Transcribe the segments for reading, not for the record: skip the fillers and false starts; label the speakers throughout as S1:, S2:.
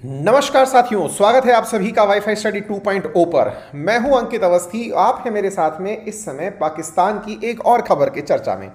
S1: नमस्कार साथियों, स्वागत है आप सभी का वाईफाई स्टडी 2.0 पर। मैं हूं अंकित अवस्थी। आप हैं मेरे साथ में इस समय पाकिस्तान की एक और खबर की चर्चा में।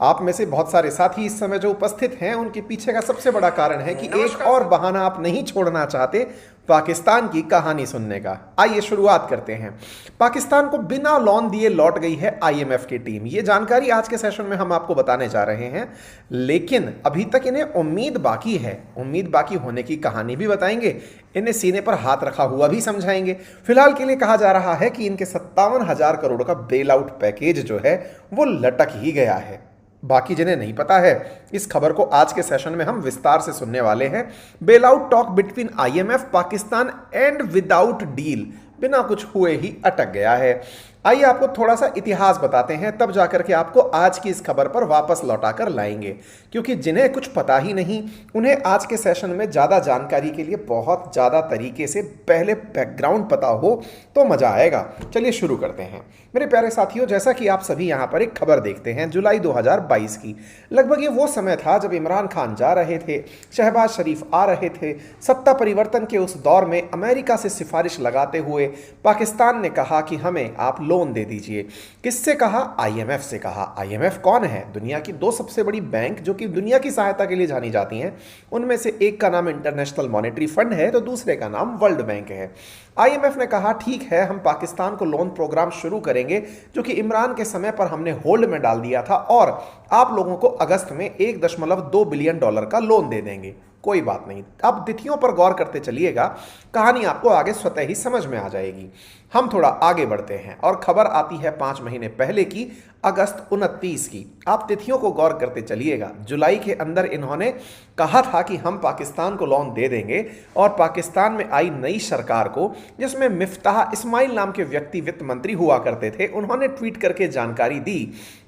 S1: आप में से बहुत सारे साथी इस समय जो उपस्थित हैं उनके पीछे का सबसे बड़ा कारण है कि एक और बहाना आप नहीं छोड़ना चाहते पाकिस्तान की कहानी सुनने का। आइए शुरुआत करते हैं। पाकिस्तान को बिना लोन दिए लौट गई है आईएमएफ की टीम। ये जानकारी आज के सेशन में हम आपको बताने जा रहे हैं, लेकिन अभी तक इन्हें उम्मीद बाकी है। उम्मीद बाकी होने की कहानी भी बताएंगे, इन्हें सीने पर हाथ रखा हुआ भी समझाएंगे। फिलहाल के लिए कहा जा रहा है कि इनके 57,000 करोड़ का बेल आउट पैकेज जो है वो लटक ही गया है। बाकी जिन्हें नहीं पता है, इस खबर को आज के सेशन में हम विस्तार से सुनने वाले हैं। Bail out talk between IMF Pakistan and without deal बिना कुछ हुए ही अटक गया है। आइए आपको थोड़ा सा इतिहास बताते हैं, तब जाकर के आपको आज की इस खबर पर वापस लौटाकर लाएंगे, क्योंकि जिन्हें कुछ पता ही नहीं उन्हें आज के सेशन में ज़्यादा जानकारी के लिए बहुत ज़्यादा तरीके से पहले बैकग्राउंड पता हो तो मज़ा आएगा। चलिए शुरू करते हैं मेरे प्यारे साथियों। जैसा कि आप सभी यहाँ पर एक खबर देखते हैं जुलाई 2022 की, लगभग ये वो समय था जब इमरान खान जा रहे थे, शहबाज शरीफ आ रहे थे। सत्ता परिवर्तन के उस दौर में अमेरिका से सिफारिश लगाते हुए पाकिस्तान ने कहा कि हमें आप लोन दे दीजिए। किससे कहा? आईएमएफ से कहा। आईएमएफ कौन है? दुनिया की दो सबसे बड़ी बैंक जो कि दुनिया की सहायता के लिए जानी जाती हैं, उनमें से एक का नाम इंटरनेशनल मॉनेटरी फंड है तो दूसरे का नाम वर्ल्ड बैंक है। आईएमएफ ने कहा ठीक है, हम पाकिस्तान को लोन प्रोग्राम शुरू करेंगे जो कि इमरान के समय पर हमने होल्ड में डाल दिया था, और आप लोगों को अगस्त में $1.2 बिलियन का लोन दे देंगे। कोई बात नहीं, अब तिथियों पर गौर करते चलिएगा, कहानी आपको आगे स्वतः ही समझ में आ जाएगी। हम थोड़ा आगे बढ़ते हैं और खबर आती है 5 महीने पहले की, अगस्त 29 की। आप तिथियों को गौर करते चलिएगा। जुलाई के अंदर इन्होंने कहा था कि हम पाकिस्तान को लोन दे देंगे, और पाकिस्तान में आई नई सरकार को, जिसमें मिफ्ताह इस्माइल नाम के व्यक्ति वित्त मंत्री हुआ करते थे, उन्होंने ट्वीट करके जानकारी दी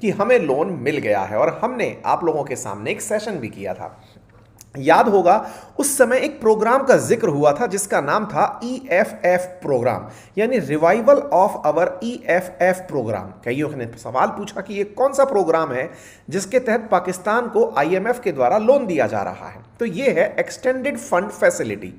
S1: कि हमें लोन मिल गया है। और हमने आप लोगों के सामने एक सेशन भी किया था। याद होगा उस समय एक प्रोग्राम का जिक्र हुआ था जिसका नाम था ईएफएफ प्रोग्राम, यानी revival of our EFF programme. कईयों ने सवाल पूछा कि ये कौन सा प्रोग्राम है जिसके तहत पाकिस्तान को आईएमएफ के द्वारा लोन दिया जा रहा है। तो ये है एक्सटेंडेड फंड फैसिलिटी।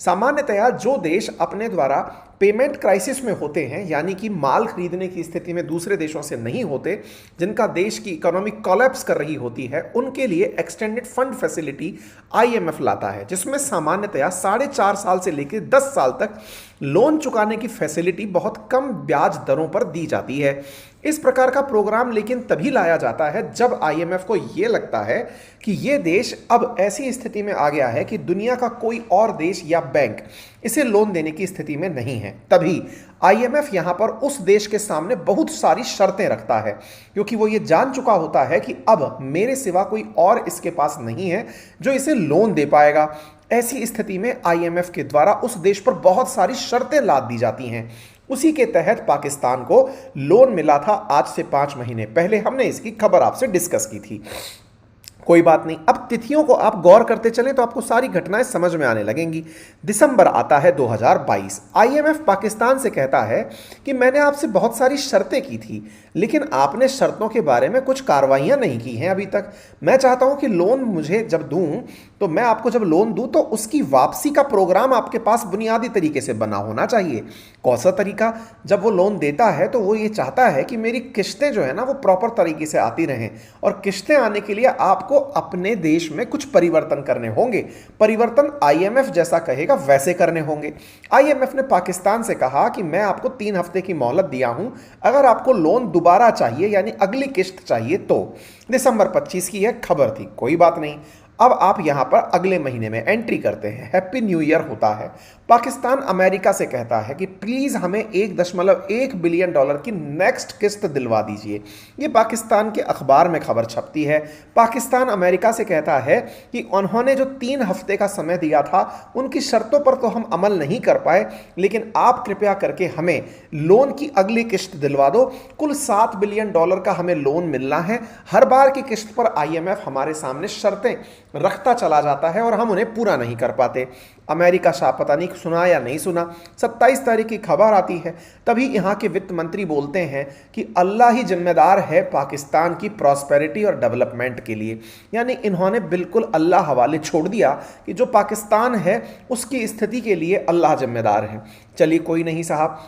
S1: सामान्यतया जो देश अपने द्वारा पेमेंट क्राइसिस में होते हैं, यानी कि माल खरीदने की स्थिति में दूसरे देशों से नहीं होते, जिनका देश की इकोनॉमी कोलैप्स कर रही होती है, उनके लिए एक्सटेंडेड फंड फैसिलिटी आईएमएफ लाता है, जिसमें सामान्यतया 4.5 साल से लेकर 10 साल तक लोन चुकाने की फैसिलिटी बहुत कम ब्याज दरों पर दी जाती है। इस प्रकार का प्रोग्राम लेकिन तभी लाया जाता है जब आईएमएफ को यह लगता है कि यह देश अब ऐसी स्थिति में आ गया है कि दुनिया का कोई और देश या बैंक इसे लोन देने की स्थिति में नहीं है। तभी आईएमएफ यहां पर उस देश के सामने बहुत सारी शर्तें रखता है, क्योंकि वो ये जान चुका होता है कि अब मेरे सिवा कोई और इसके पास नहीं है जो इसे लोन दे पाएगा। ऐसी स्थिति में आईएमएफ के द्वारा उस देश पर बहुत सारी शर्तें लाद दी जाती हैं। उसी के तहत पाकिस्तान को लोन मिला था। आज से 5 महीने पहले हमने इसकी खबर आपसे डिस्कस की थी। कोई बात नहीं, अब तिथियों को आप गौर करते चलें तो आपको सारी घटनाएं समझ में आने लगेंगी। दिसंबर आता है 2022। आईएमएफ पाकिस्तान से कहता है कि मैंने आपसे बहुत सारी शर्तें की थी, लेकिन आपने शर्तों के बारे में कुछ कार्रवाइयां नहीं की हैं अभी तक। मैं चाहता हूं कि लोन मुझे जब दूं, तो मैं आपको जब लोन दूं तो उसकी वापसी का प्रोग्राम आपके पास बुनियादी तरीके से बना होना चाहिए। कौन सा तरीका? जब वो लोन देता है तो वो ये चाहता है कि मेरी किस्तें जो है ना वो प्रॉपर तरीके से आती रहें, और किस्तें आने के लिए आपको अपने देश में कुछ परिवर्तन करने होंगे। परिवर्तन आईएमएफ जैसा कहेगा वैसे करने होंगे। आईएमएफ ने पाकिस्तान से कहा कि मैं आपको 3 हफ्ते की मोहलत दिया हूं, अगर आपको लोन दोबारा चाहिए यानी अगली किस्त चाहिए तो। दिसंबर 25 की यह खबर थी। कोई बात नहीं, अब आप यहां पर अगले महीने में एंट्री करते हैं। हैप्पी न्यू ईयर होता है। पाकिस्तान अमेरिका से कहता है कि प्लीज हमें $1.1 बिलियन की नेक्स्ट किस्त दिलवा दीजिए। ये पाकिस्तान के अखबार में खबर छपती है। पाकिस्तान अमेरिका से कहता है कि उन्होंने जो 3 हफ्ते का समय दिया था उनकी शर्तों पर तो हम अमल नहीं कर पाए, लेकिन आप कृपया करके हमें लोन की अगली किस्त दिलवा दो। कुल $7 बिलियन का हमें लोन मिलना है। हर बार की किस्त पर आईएमएफ हमारे सामने शर्तें रखता चला जाता है और हम उन्हें पूरा नहीं कर पाते। अमेरिका शाह पता नहीं सुना या नहीं सुना, 27 तारीख की खबर आती है, तभी यहाँ के वित्त मंत्री बोलते हैं कि अल्लाह ही जिम्मेदार है पाकिस्तान की प्रॉस्पेरिटी और डेवलपमेंट के लिए। यानी इन्होंने बिल्कुल अल्लाह हवाले छोड़ दिया कि जो पाकिस्तान है उसकी स्थिति के लिए अल्लाह जिम्मेदार है। चलिए कोई नहीं साहब,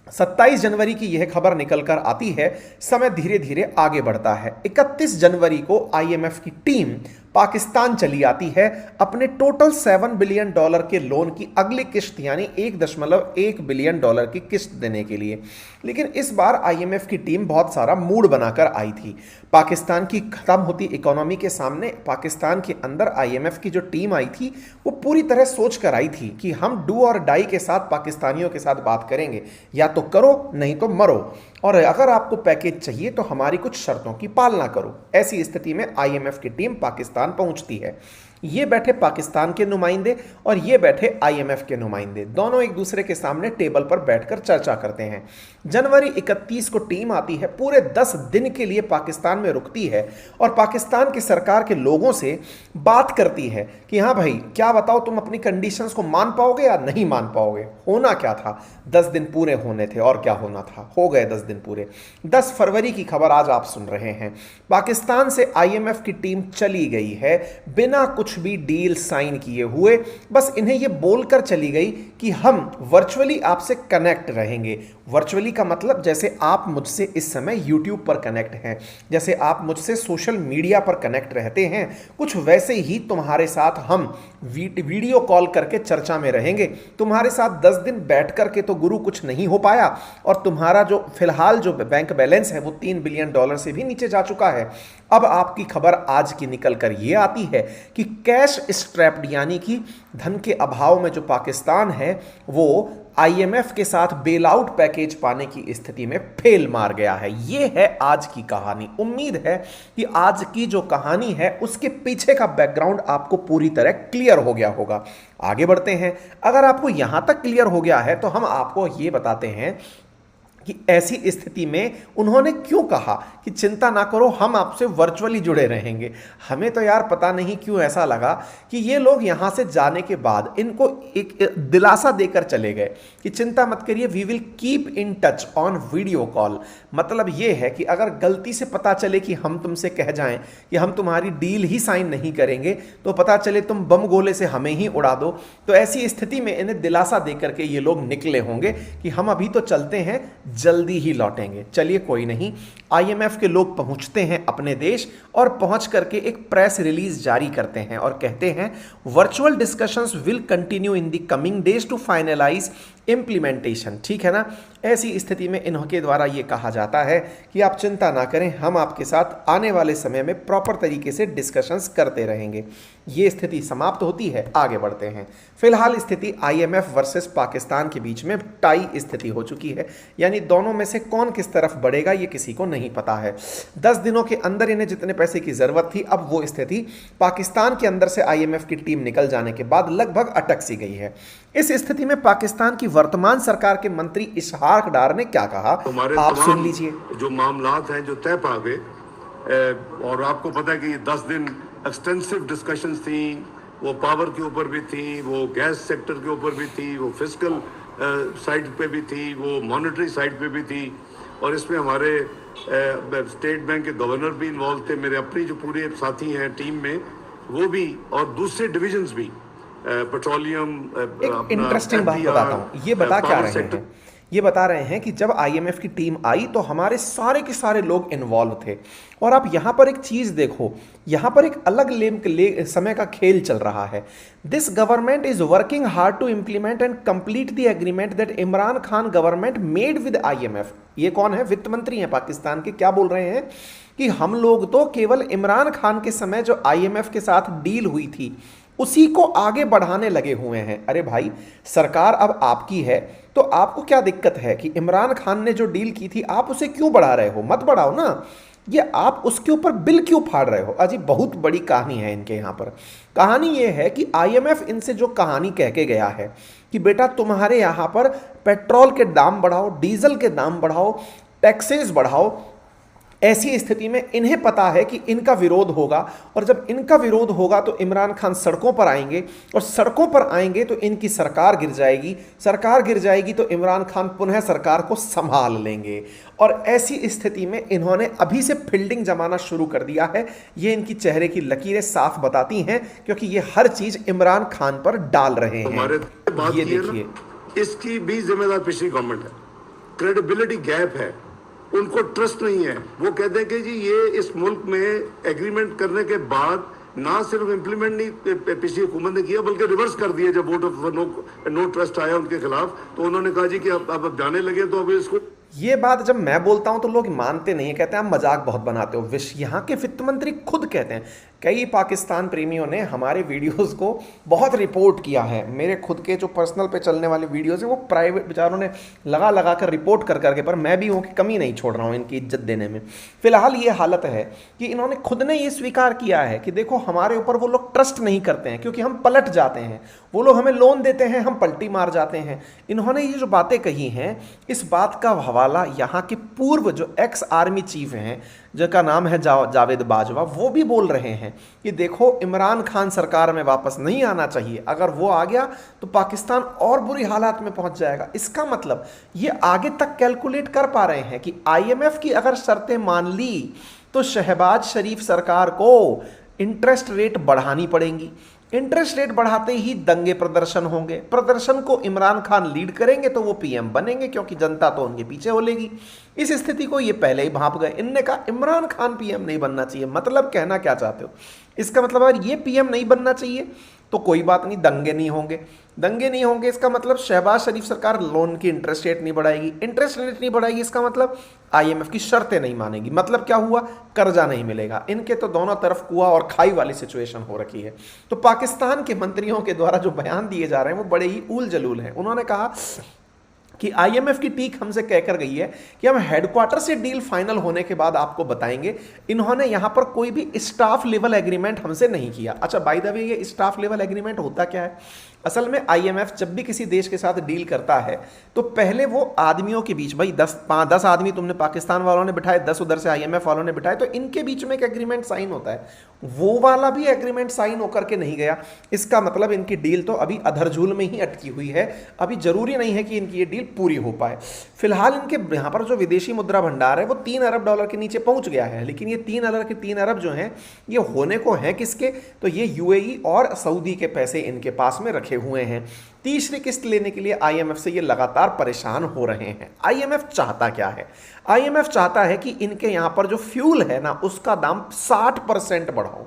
S1: 27 जनवरी की यह खबर निकल कर आती है, समय धीरे धीरे आगे बढ़ता है। 31 जनवरी को आईएमएफ की टीम पाकिस्तान चली आती है अपने टोटल $7 बिलियन के लोन की अगली किश्त यानी $1.1 बिलियन की किश्त देने के लिए। लेकिन इस बार आईएमएफ की टीम बहुत सारा मूड बनाकर आई थी। पाकिस्तान की खत्म होती इकोनॉमी के सामने पाकिस्तान के अंदर आईएमएफ की जो टीम आई थी वो पूरी तरह सोच कर आई थी कि हम डू और डाई के साथ पाकिस्तानियों के साथ बात करेंगे, या तो करो नहीं तो मरो, और अगर आपको पैकेज चाहिए तो हमारी कुछ शर्तों की पालना करो। ऐसी स्थिति में आईएमएफ की टीम पाकिस्तान पहुंचती है। ये बैठे पाकिस्तान के नुमाइंदे और ये बैठे आईएमएफ के नुमाइंदे, दोनों एक दूसरे के सामने टेबल पर बैठकर चर्चा करते हैं। जनवरी 31 को टीम आती है, पूरे 10 दिन के लिए पाकिस्तान में रुकती है और पाकिस्तान की सरकार के लोगों से बात करती है कि हाँ भाई क्या बताओ, तुम अपनी कंडीशंस को मान पाओगे या नहीं मान पाओगे। होना क्या था, 10 दिन पूरे होने थे, और क्या होना था, हो गए 10 दिन पूरे। 10 फरवरी की खबर आज आप सुन रहे हैं, पाकिस्तान से आईएमएफ की टीम चली गई है बिना कुछ भी डील साइन किए हुए। बस इन्हें यह बोलकर चली गई कि हम वर्चुअली आपसे कनेक्ट रहेंगे। वर्चुअली का मतलब जैसे आप मुझसे इस समय यूट्यूब पर कनेक्ट हैं, जैसे आप मुझसे सोशल मीडिया पर कनेक्ट रहते हैं, कुछ वैसे ही तुम्हारे साथ हम वीडियो कॉल करके चर्चा में रहेंगे। तुम्हारे साथ 10 दिन बैठ करके तो गुरु कुछ नहीं हो पाया, और तुम्हारा जो फिलहाल जो बैंक बैलेंस है वो $3 बिलियन से भी नीचे जा चुका है। अब आपकी खबर आज की निकल कर ये आती है कि कैश स्ट्रैप्ड यानी कि धन के अभाव में जो पाकिस्तान है वो आईएमएफ के साथ बेल आउट पैकेज पाने की स्थिति में फेल मार गया है। ये है आज की कहानी। उम्मीद है कि आज की जो कहानी है उसके पीछे का बैकग्राउंड आपको पूरी तरह क्लियर हो गया होगा। आगे बढ़ते हैं। अगर आपको यहां तक क्लियर हो गया है तो हम आपको ये बताते हैं कि ऐसी स्थिति में उन्होंने क्यों कहा कि चिंता ना करो, हम आपसे वर्चुअली जुड़े रहेंगे। हमें तो यार पता नहीं क्यों ऐसा लगा कि ये लोग यहाँ से जाने के बाद इनको एक दिलासा देकर चले गए कि चिंता मत करिए, we will keep in touch on video call. मतलब ये है कि अगर गलती से पता चले कि हम तुमसे कह जाएं कि हम तुम्हारी डील ही साइन नहीं करेंगे, तो पता चले तुम बम गोले से हमें ही उड़ा दो, तो ऐसी स्थिति में इन्हें दिलासा देकर के ये लोग निकले होंगे कि हम अभी तो चलते हैं, जल्दी ही लौटेंगे। चलिए कोई नहीं, आईएमएफ के लोग पहुंचते हैं अपने देश और पहुंच करके एक प्रेस रिलीज जारी करते हैं और कहते हैं virtual discussions will continue in the coming days to finalise implementation. ठीक है ना। ऐसी स्थिति में इनके द्वारा ये कहा जाता है कि आप चिंता ना करें, हम आपके साथ आने वाले समय में प्रॉपर तरीके से डिस्कशंस करते रहेंगे। ये स्थिति समाप्त होती है। आगे बढ़ते हैं। फिलहाल स्थिति आईएमएफ वर्सेस पाकिस्तान के बीच में टाई स्थिति हो चुकी है, यानी दोनों में से कौन किस तरफ बढ़ेगा ये किसी को नहीं पता है। 10 दिनों के अंदर इन्हें जितने पैसे की जरूरत थी, अब वो स्थिति पाकिस्तान के अंदर से आईएमएफ की टीम निकल जाने के बाद लगभग अटक सी गई है। इस स्थिति में पाकिस्तान की वर्तमान सरकार के मंत्री इशहाक डार ने क्या कहा, आप सुन लीजिए।
S2: जो मामलात हैं जो तय पा गए, और आपको पता है कि 10 दिन एक्सटेंसिव डिस्कशंस थी, वो पावर के ऊपर भी थी, वो गैस सेक्टर के ऊपर भी थी, वो फिस्कल साइड पे भी थी, वो मॉनेटरी साइड पे भी थी, और इसमें हमारे स्टेट बैंक के गवर्नर भी इन्वॉल्व थे, मेरे अपनी जो पूरे साथी हैं टीम में वो भी, और दूसरे डिविजन्स भी, पेट्रोलियम।
S1: एक इंटरेस्टिंग बात बताता हूँ, ये बता क्या रहे हैं, ये बता रहे हैं कि जब आईएमएफ की टीम आई तो हमारे सारे के सारे लोग इन्वॉल्व थे। और आप यहाँ पर एक चीज़ देखो, यहाँ पर एक अलग समय का खेल चल रहा है। This government is working hard to implement and complete the agreement that Imran Khan government made with IMF. ये कौन है? वित्त मंत्री हैं पाकिस्तान के। क्या बोल रहे हैं कि हम लोग तो केवल इमरान खान के समय जो आईएमएफ के साथ डील हुई थी उसी को आगे बढ़ाने लगे हुए हैं। अरे भाई, सरकार अब आपकी है तो आपको क्या दिक्कत है कि इमरान खान ने जो डील की थी आप उसे क्यों बढ़ा रहे हो? मत बढ़ाओ ना, ये आप उसके ऊपर बिल क्यों फाड़ रहे हो? अजी बहुत बड़ी कहानी है इनके यहाँ पर। कहानी ये है कि आईएमएफ इनसे जो कहानी कह के गया है कि बेटा तुम्हारे यहाँ पर पेट्रोल के दाम बढ़ाओ, डीजल के दाम बढ़ाओ, टैक्सेस बढ़ाओ, ऐसी स्थिति में इन्हें पता है कि इनका विरोध होगा, और जब इनका विरोध होगा तो इमरान खान सड़कों पर आएंगे, और सड़कों पर आएंगे तो इनकी सरकार गिर जाएगी, सरकार गिर जाएगी तो इमरान खान पुनः सरकार को संभाल लेंगे। और ऐसी स्थिति में इन्होंने अभी से फील्डिंग जमाना शुरू कर दिया है। ये इनकी चेहरे की लकीरें साफ बताती हैं, क्योंकि ये हर चीज इमरान खान पर डाल रहे हैं। ये देखिए,
S2: इसकी भी जिम्मेदार पिछली गवर्नमेंट है, क्रेडिबिलिटी गैप है, उनको ट्रस्ट नहीं है। वो कहते हैं कि जी ये इस मुल्क में एग्रीमेंट करने के बाद ना सिर्फ इंप्लीमेंट नहीं पिछली हुकूमत ने किया, बल्कि रिवर्स कर दिया। जब वोट ऑफ नो ट्रस्ट आया उनके खिलाफ, तो उन्होंने कहा जी कि अब जाने लगे, तो अब इसको।
S1: ये बात जब मैं बोलता हूं तो लोग मानते नहीं है, कहते हैं आप मजाक बहुत बनाते हो। यहाँ के वित्त मंत्री खुद कहते हैं, कई पाकिस्तान प्रेमियों ने हमारे वीडियोस को बहुत रिपोर्ट किया है। मेरे खुद के जो पर्सनल पे चलने वाले वीडियोस हैं वो प्राइवेट बेचारों ने लगा कर रिपोर्ट कर करके, पर मैं भी हूँ कि कमी नहीं छोड़ रहा हूँ इनकी इज्जत देने में। फिलहाल ये हालत है कि इन्होंने खुद ने ये स्वीकार किया है कि देखो हमारे ऊपर वो लोग ट्रस्ट नहीं करते हैं, क्योंकि हम पलट जाते हैं। वो लोग हमें लोन देते हैं, हम पलटी मार जाते हैं। इन्होंने ये जो बातें कही हैं, इस बात का हवाला यहाँ के पूर्व जो एक्स आर्मी चीफ हैं, जिनका नाम है जावेद बाजवा, वो भी बोल रहे हैं कि देखो इमरान खान सरकार में वापस नहीं आना चाहिए। अगर वो आ गया तो पाकिस्तान और बुरी हालात में पहुंच जाएगा। इसका मतलब ये आगे तक कैलकुलेट कर पा रहे हैं कि आईएमएफ की अगर शर्तें मान ली तो शहबाज शरीफ सरकार को इंटरेस्ट रेट बढ़ानी पड़ेंगी। इंटरेस्ट रेट बढ़ाते ही दंगे प्रदर्शन होंगे, प्रदर्शन को इमरान खान लीड करेंगे तो वो पीएम बनेंगे, क्योंकि जनता तो उनके पीछे होलेगी। इस स्थिति को ये पहले ही भांप गए। इनने कहा इमरान खान पीएम नहीं बनना चाहिए। मतलब कहना क्या चाहते हो? इसका मतलब अगर ये पीएम नहीं बनना चाहिए तो कोई बात नहीं, दंगे नहीं होंगे। दंगे नहीं होंगे इसका मतलब शहबाज शरीफ सरकार लोन की इंटरेस्ट रेट नहीं बढ़ाएगी। इंटरेस्ट रेट नहीं बढ़ाएगी इसका मतलब आईएमएफ की शर्तें नहीं मानेगी। मतलब क्या हुआ? कर्जा नहीं मिलेगा। इनके तो दोनों तरफ कुआं और खाई वाली सिचुएशन हो रखी है। तो पाकिस्तान के मंत्रियों के द्वारा जो बयान दिए जा रहे हैं वो बड़े ही ऊल जलूल हैं। उन्होंने कहा कि आईएमएफ की टीक हमसे कहकर गई है कि हम हेडक्वार्टर से डील फाइनल होने के बाद आपको बताएंगे। इन्होंने यहां पर कोई भी स्टाफ लेवल एग्रीमेंट हमसे नहीं किया। अच्छा, बाय द वे, ये स्टाफ लेवल एग्रीमेंट होता क्या है? असल में आईएमएफ जब भी किसी देश के साथ डील करता है तो पहले वो आदमियों के बीच, भाई 10 आदमी तुमने पाकिस्तान वालों ने बिठाए, 10 उधर से आईएमएफ वालों ने बिठाए, तो इनके बीच में एक एग्रीमेंट साइन होता है। वो वाला भी एग्रीमेंट साइन होकर के नहीं गया। इसका मतलब इनकी डील तो अभी अधरझूल में ही अटकी हुई है। अभी जरूरी नहीं है कि इनकी ये डील पूरी हो पाए। फिलहाल इनके यहाँ पर जो विदेशी मुद्रा भंडार है वो $3 अरब के नीचे पहुंच गया है। लेकिन ये 3 अरब जो हैं ये होने को हैं किसके? तो ये यूएई और सऊदी के पैसे इनके पास में रखे हुए हैं। तीसरी किस्त लेने के लिए आईएमएफ से ये लगातार परेशान हो रहे हैं। आईएमएफ चाहता क्या है? आईएमएफ चाहता है कि इनके यहां पर जो फ्यूल है ना उसका दाम 60% बढ़ाओ।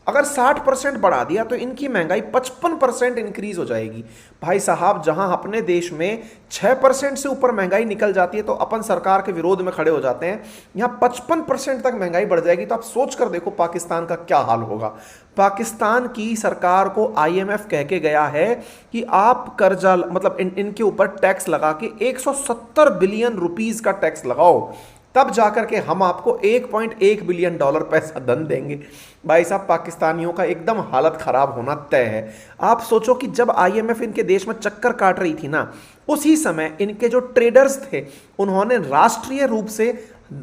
S1: अगर 60% बढ़ा दिया तो इनकी महंगाई 55% इंक्रीज हो जाएगी। भाई साहब, जहां अपने देश में 6% से ऊपर महंगाई निकल जाती है तो अपन सरकार के विरोध में खड़े हो जाते हैं। यहां 55% तक महंगाई बढ़ जाएगी तो आप सोच कर देखो पाकिस्तान का क्या हाल होगा। पाकिस्तान की सरकार को आईएमएफ कह के गया है कि आप कर्जा मतलब इनके ऊपर टैक्स लगा के 170 बिलियन रुपीस का टैक्स लगाओ, तब जाकर के हम आपको $1.1 बिलियन पैसा धन देंगे। भाई साहब, पाकिस्तानियों का एकदम हालत खराब होना तय है। आप सोचो कि जब आईएमएफ इनके देश में चक्कर काट रही थी ना, उसी समय इनके जो ट्रेडर्स थे उन्होंने राष्ट्रीय रूप से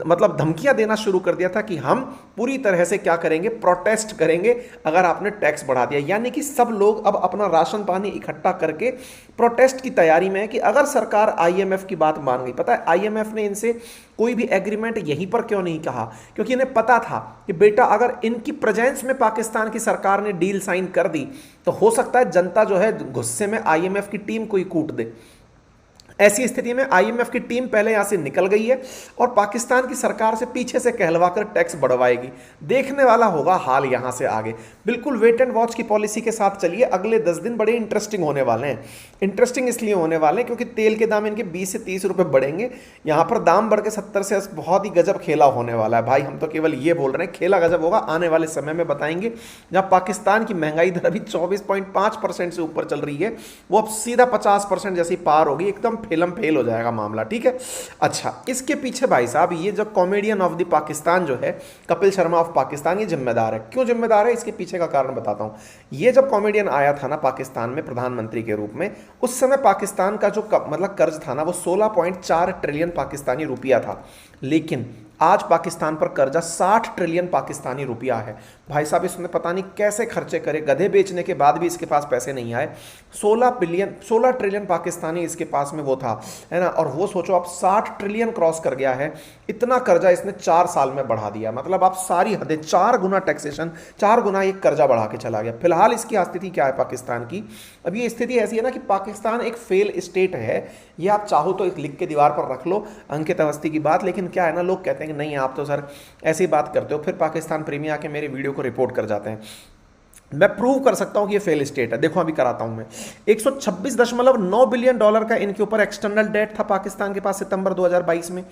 S1: मतलब धमकियां देना शुरू कर दिया था कि हम पूरी तरह से क्या करेंगे, प्रोटेस्ट करेंगे अगर आपने टैक्स बढ़ा दिया। यानी कि सब लोग अब अपना राशन पानी इकट्ठा करके प्रोटेस्ट की तैयारी में है कि अगर सरकार आईएमएफ की बात मान गई। पता है आईएमएफ ने इनसे कोई भी एग्रीमेंट यहीं पर क्यों नहीं कहा? क्योंकि इन्हें पता था कि बेटा अगर इनकी प्रेजेंस में पाकिस्तान की सरकार ने डील साइन कर दी तो हो सकता है जनता जो है गुस्से में आईएमएफ की टीम को ही कूट दे। ऐसी स्थिति में आईएमएफ की टीम पहले यहां से निकल गई है और पाकिस्तान की सरकार से पीछे से कहलवाकर टैक्स बढ़वाएगी। देखने वाला होगा हाल यहां से आगे। बिल्कुल वेट एंड वॉच की पॉलिसी के साथ चलिए। अगले 10 दिन बड़े इंटरेस्टिंग होने वाले हैं। इंटरेस्टिंग इसलिए होने वाले हैं क्योंकि तेल के दाम इनके 20 से 30 रुपए बढ़ेंगे। यहां पर दाम बढ़ के 70 से बहुत ही गजब खेला होने वाला है। भाई हम तो केवल ये बोल रहे हैं, खेला गजब होगा। आने वाले समय में बताएंगे। जहां पाकिस्तान की महंगाई दर अभी 24.5% से ऊपर चल रही है, वो अब सीधा 50% जैसी पार होगी। एकदम फिल्म फेल हो जाएगा मामला, ठीक है। अच्छा, इसके पीछे भाई साहब ये जो कॉमेडियन ऑफ द पाकिस्तान जो है कपिल शर्मा ऑफ पाकिस्तान, ये जिम्मेदार है। क्यों जिम्मेदार है? इसके पीछे का कारण बताता हूं। ये जब कॉमेडियन आया था ना पाकिस्तान में प्रधानमंत्री के रूप में, उस समय पाकिस्तान का जो मतलब कर्ज था ना वो 16.4 ट्रिलियन पाकिस्तानी रुपया था। लेकिन आज पाकिस्तान पर कर्जा 60 ट्रिलियन पाकिस्तानी रुपया है। भाई साहब इसने पता नहीं कैसे खर्चे करे, गधे बेचने के बाद भी इसके पास पैसे नहीं आए। 16 ट्रिलियन पाकिस्तानी इसके पास में वो था, है ना, और वो सोचो आप 60 ट्रिलियन क्रॉस कर गया है। इतना कर्जा इसने 4 साल में बढ़ा दिया, मतलब आप सारी हदें 4 गुना टैक्सेशन, 4 गुना एक कर्जा बढ़ा के चला गया। फिलहाल इसकी स्थिति क्या है पाकिस्तान की? अब ये स्थिति ऐसी है ना कि पाकिस्तान एक फेल स्टेट है। ये आप चाहो तो लिख के दीवार पर रख लो, अंकित अवस्थी की बात। लेकिन क्या है ना, लोग कहते हैं कि नहीं आप तो सर ऐसी बात करते हो, फिर पाकिस्तान प्रेमी आके मेरे वीडियो को रिपोर्ट कर जाते हैं। मैं प्रूव कर सकता हूं कि ये फेल स्टेट है। देखो अभी कराता हूं मैं। 126.9 बिलियन डॉलर का इनके ऊपर एक्सटर्नल डेट था पाकिस्तान के पास सितंबर 2022 में।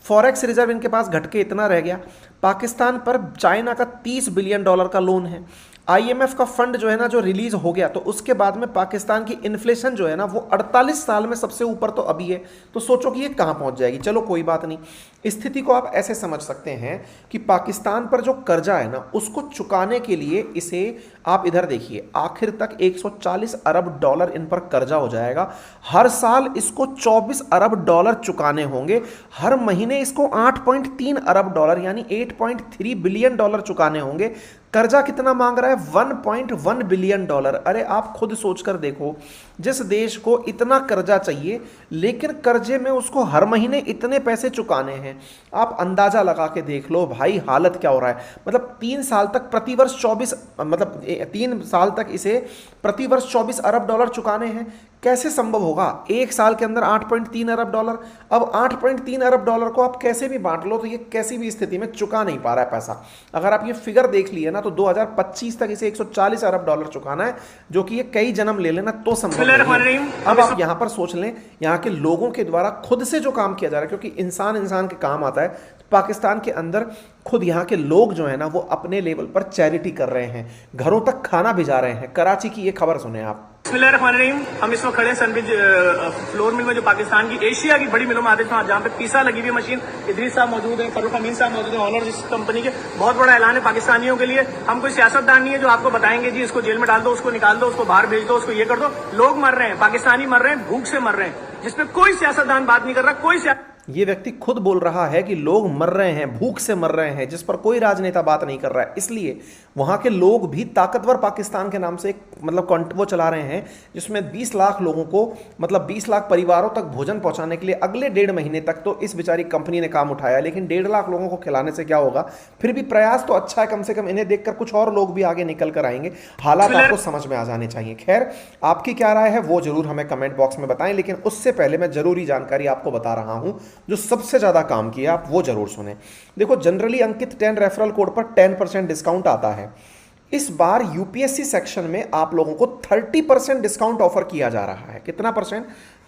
S1: फॉरेक्स रिजर्व इनके पास घट के इतना रह गया। पाकिस्तान पर चाइना का 30 बिलियन डॉलर का लोन है। आईएमएफ का फंड जो है ना जो रिलीज हो गया, तो उसके बाद में पाकिस्तान की इन्फ्लेशन जो है ना वो 48 साल में सबसे ऊपर तो अभी है। तो सोचो कि ये कहां पहुंच जाएगी। चलो कोई बात नहीं, स्थिति को आप ऐसे समझ सकते हैं कि पाकिस्तान पर जो कर्जा है ना उसको चुकाने के लिए इसे आप इधर देखिए, आखिर तक 140 अरब डॉलर इन पर कर्जा हो जाएगा। हर साल इसको 24 अरब डॉलर चुकाने होंगे। हर महीने इसको 8.3 अरब डॉलर यानी 8.3 बिलियन डॉलर चुकाने होंगे। कर्जा कितना मांग रहा है? 1.1 बिलियन डॉलर। अरे आप खुद सोचकर देखो, जिस देश को इतना कर्जा चाहिए लेकिन कर्जे में उसको हर महीने इतने पैसे चुकाने हैं, आप अंदाजा लगा के देख लो भाई हालत क्या हो रहा है। मतलब 3 साल तक प्रतिवर्ष 3 साल तक इसे प्रतिवर्ष 24 अरब डॉलर चुकाने हैं। कैसे संभव होगा? 1 साल के अंदर 8.3 अरब डॉलर। अब 8.3 अरब डॉलर को आप कैसे भी बांट लो तो ये कैसी भी स्थिति में चुका नहीं पा रहा है पैसा। अगर आप ये फिगर देख लिए ना तो 2025 तक इसे 140 अरब डॉलर चुकाना है, जो कि ये कई जन्म ले लेना तो संभव नहीं है। अब आप यहां पर सोच लें, यहां के लोगों के द्वारा खुद से जो काम किया जा रहा है, क्योंकि इंसान के काम आता है। पाकिस्तान के अंदर खुद यहाँ के लोग जो है ना वो अपने लेवल पर चैरिटी कर रहे हैं, घरों तक खाना भिजा रहे हैं। कराची की ये खबर सुने आप।
S3: बिस्मिल्लाहिर्रहमानिर्रहीम। हम इस वक्त खड़े हैं सनब्रिज फ्लोर मिल में, जो पाकिस्तान की एशिया की बड़ी मिलों में आते थे, जहाँ पे पीसा लगी हुई मशीन। इदरीस साहब मौजूद हैं, फरूख अमीन साहब मौजूद हैं, ऑनर इस कंपनी के। बहुत बड़ा ऐलान है पाकिस्तानियों के लिए। हम कोई सियासतदान नहीं है जो आपको बताएंगे जी इसको जेल में डाल दो, उसको निकाल दो, उसको बाहर भेज दो, उसको ये कर दो। लोग मर रहे हैं, पाकिस्तानी मर रहे हैं, भूख से मर रहे हैं, जिसपे कोई सियासतदान बात नहीं कर रहा। कोई
S1: ये व्यक्ति खुद बोल रहा है कि लोग मर रहे हैं, भूख से मर रहे हैं, जिस पर कोई राजनेता बात नहीं कर रहा है। इसलिए वहां के लोग भी ताकतवर पाकिस्तान के नाम से एक मतलब वो चला रहे हैं, जिसमें 20 लाख लोगों को मतलब 20 लाख परिवारों तक भोजन पहुंचाने के लिए अगले 1.5 महीने तक तो इस बेचारी कंपनी ने काम उठाया। लेकिन 1.5 लाख लोगों को खिलाने से क्या होगा? फिर भी प्रयास तो अच्छा है, कम से कम इन्हें देखकर कुछ और लोग भी आगे निकल कर आएंगे। हालात आपको समझ में आ जाने चाहिए। खैर, आपकी क्या राय है वो जरूर हमें कमेंट बॉक्स में बताएं। लेकिन उससे पहले मैं जरूरी जानकारी आपको बता रहा हूं जो सबसे ज्यादा काम किया, आप वो जरूर सुने। देखो, जनरली अंकित 10 रेफरल कोड पर 10% डिस्काउंट आता है। इस बार यूपीएससी सेक्शन में आप लोगों को 30% डिस्काउंट ऑफर किया जा रहा है। कितना परसेंट?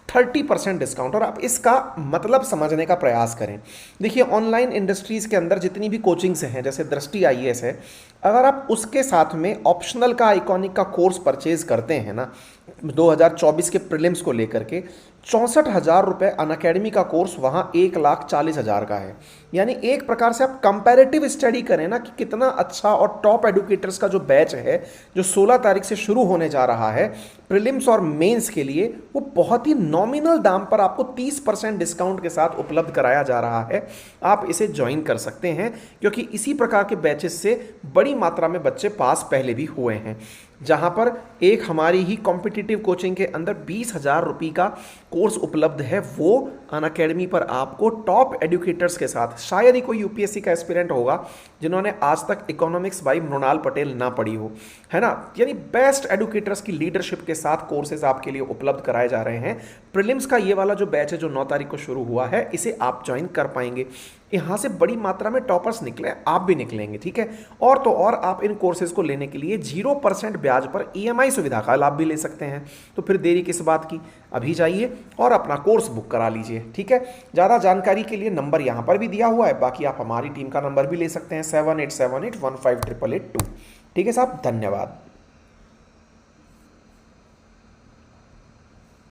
S1: 30% डिस्काउंट। और आप इसका मतलब समझने का प्रयास करें। देखिए, ऑनलाइन इंडस्ट्रीज के अंदर जितनी भी कोचिंग्स हैं, जैसे दृष्टि आईएएस है, अगर आप उसके साथ में ऑप्शनल का आइकॉनिक का कोर्स परचेज करते हैं ना 2024 के प्रीलिम्स को लेकर के, 64,000 रुपये अनअकैडमी का कोर्स वहाँ 1,40,000 का है। यानी एक प्रकार से आप कंपैरेटिव स्टडी करें ना कि कितना अच्छा, और टॉप एडुकेटर्स का जो बैच है जो 16 तारीख से शुरू होने जा रहा है प्रीलिम्स और मेंस के लिए, वो बहुत ही नॉमिनल दाम पर आपको 30% डिस्काउंट के साथ उपलब्ध कराया जा रहा है। आप इसे ज्वाइन कर सकते हैं, क्योंकि इसी प्रकार के बैचेस से बड़ी मात्रा में बच्चे पास पहले भी हुए हैं। जहां पर एक हमारी ही कॉम्पिटिटिव कोचिंग के अंदर 20,000 रुपये का कोर्स उपलब्ध है, वो अनअकैडमी पर आपको टॉप एडुकेटर्स के साथ। शायद ही कोई यूपीएससी का एस्पिरेंट होगा जिन्होंने आज तक इकोनॉमिक्स बाय मृणाल पटेल ना पढ़ी हो, है ना। यानी बेस्ट एडुकेटर्स की लीडरशिप के साथ कोर्सेज आपके लिए उपलब्ध कराए जा रहे हैं। प्रीलिम्स का ये वाला जो बैच है जो 9 तारीख को शुरू हुआ है, इसे आप ज्वाइन कर पाएंगे। यहाँ से बड़ी मात्रा में टॉपर्स निकले, आप भी निकलेंगे, ठीक है। और तो और आप इन कोर्सेज को लेने के लिए 0% ब्याज पर ईएमआई सुविधा का लाभ भी ले सकते हैं। तो फिर देरी किस बात की, अभी जाइए और अपना कोर्स बुक करा लीजिए, ठीक है। ज़्यादा जानकारी के लिए नंबर यहाँ पर भी दिया हुआ है, बाकी आप हमारी टीम का नंबर भी ले सकते हैं 7878158882। ठीक है साहब, धन्यवाद।